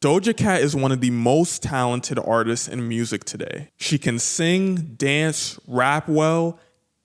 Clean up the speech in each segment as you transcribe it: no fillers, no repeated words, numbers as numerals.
Doja Cat is one of the most talented artists in music today. She can sing, dance, rap well,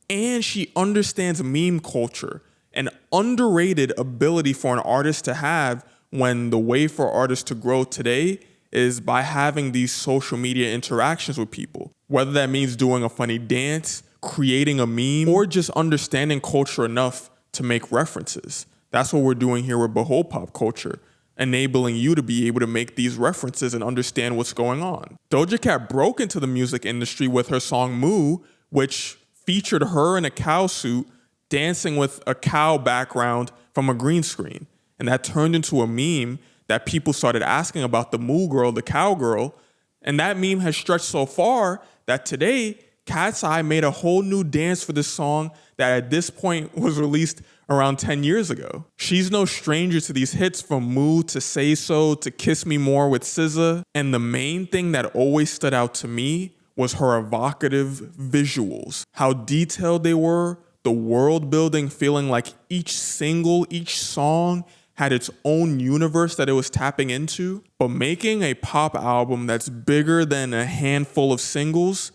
and she understands meme culture, an underrated ability for an artist to have when the way for artists to grow today is by having these social media interactions with people. Whether that means doing a funny dance, creating a meme, or just understanding culture enough to make references. That's what we're doing here with Behold Pop Culture, enabling you to be able to make these references and understand what's going on. Doja Cat broke into the music industry with her song Moo, which featured her in a cow suit dancing with a cow background from a green screen. And that turned into a meme that people started asking about the Moo girl, the cowgirl. And that meme has stretched so far that today, Cat's Eye made a whole new dance for this song that at this point was released around 10 years ago. She's no stranger to these hits from Moo to Say So to Kiss Me More with SZA. And the main thing that always stood out to me was her evocative visuals. How detailed they were, the world building feeling like each song had its own universe that it was tapping into. But making a pop album that's bigger than a handful of singles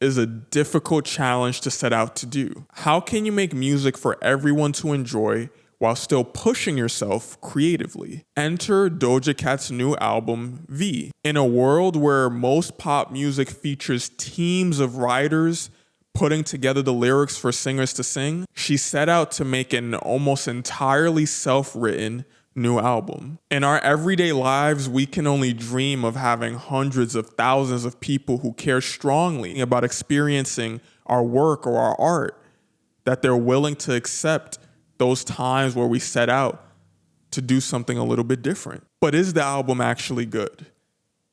is a difficult challenge to set out to do. How can you make music for everyone to enjoy while still pushing yourself creatively? Enter Doja Cat's new album, V. In a world where most pop music features teams of writers putting together the lyrics for singers to sing, she set out to make an almost entirely self-written new album. In our everyday lives, we can only dream of having hundreds of thousands of people who care strongly about experiencing our work or our art, that they're willing to accept those times where we set out to do something a little bit different. But is the album actually good?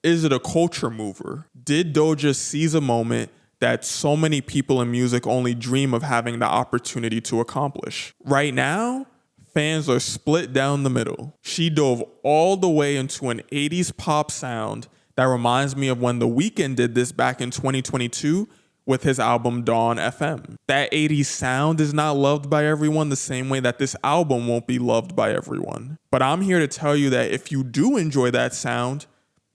Is it a culture mover? Did Doja seize a moment that so many people in music only dream of having the opportunity to accomplish? Right now, fans are split down the middle. She dove all the way into an 80s pop sound that reminds me of when The Weeknd did this back in 2022 with his album Dawn FM. That 80s sound is not loved by everyone the same way that this album won't be loved by everyone. But I'm here to tell you that if you do enjoy that sound,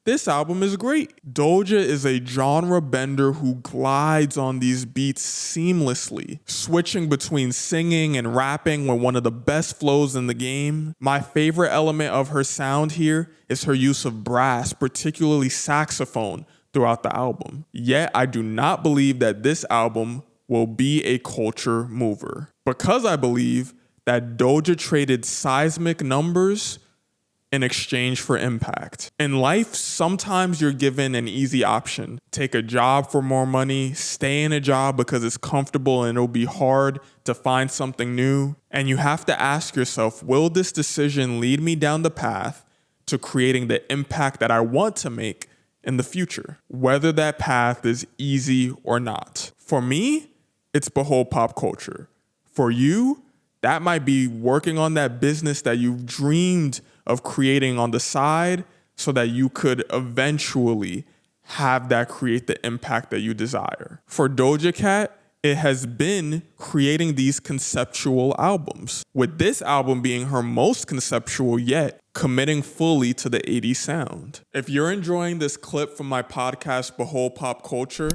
this album is great. Doja is a genre bender who glides on these beats seamlessly, switching between singing and rapping with one of the best flows in the game. My favorite element of her sound here is her use of brass, particularly saxophone, throughout the album. Yet, I do not believe that this album will be a culture mover, because I believe that Doja traded seismic numbers in exchange for impact. In life, sometimes you're given an easy option. Take a job for more money, stay in a job because it's comfortable and it'll be hard to find something new. And you have to ask yourself, will this decision lead me down the path to creating the impact that I want to make in the future? Whether that path is easy or not. For me, it's Behold Pop Culture. For you, that might be working on that business that you've dreamed of creating on the side so that you could eventually have that create the impact that you desire. For Doja Cat, it has been creating these conceptual albums, with this album being her most conceptual yet, committing fully to the 80s sound. If you're enjoying this clip from my podcast, Behold Pop Culture,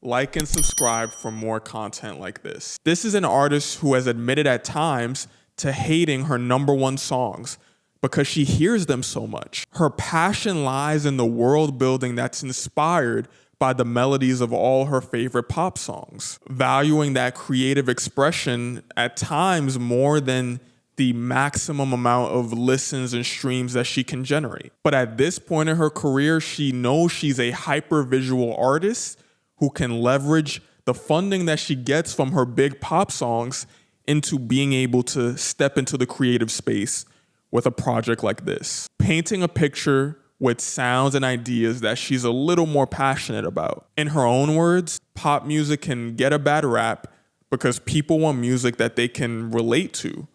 like and subscribe for more content like this. This is an artist who has admitted at times to hating her number one songs because she hears them so much. Her passion lies in the world building that's inspired by the melodies of all her favorite pop songs, valuing that creative expression at times more than the maximum amount of listens and streams that she can generate. But at this point in her career, she knows she's a hyper-visual artist who can leverage the funding that she gets from her big pop songs into being able to step into the creative space with a project like this, painting a picture with sounds and ideas that she's a little more passionate about. In her own words, pop music can get a bad rap because people want music that they can relate to,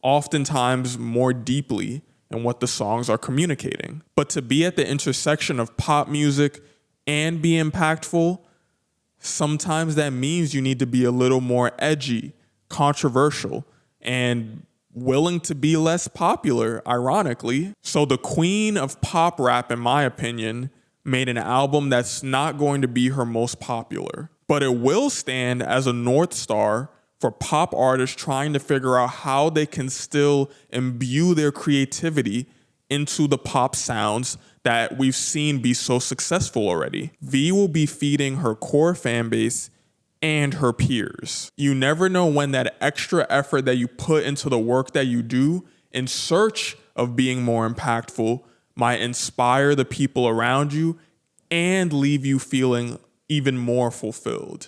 oftentimes more deeply in what the songs are communicating. But to be at the intersection of pop music and be impactful, sometimes that means you need to be a little more edgy, controversial, and willing to be less popular, ironically. So the queen of pop rap, in my opinion, made an album that's not going to be her most popular, but it will stand as a North Star for pop artists trying to figure out how they can still imbue their creativity into the pop sounds that we've seen be so successful already. V will be feeding her core fan base and her peers. You never know when that extra effort that you put into the work that you do in search of being more impactful might inspire the people around you and leave you feeling even more fulfilled.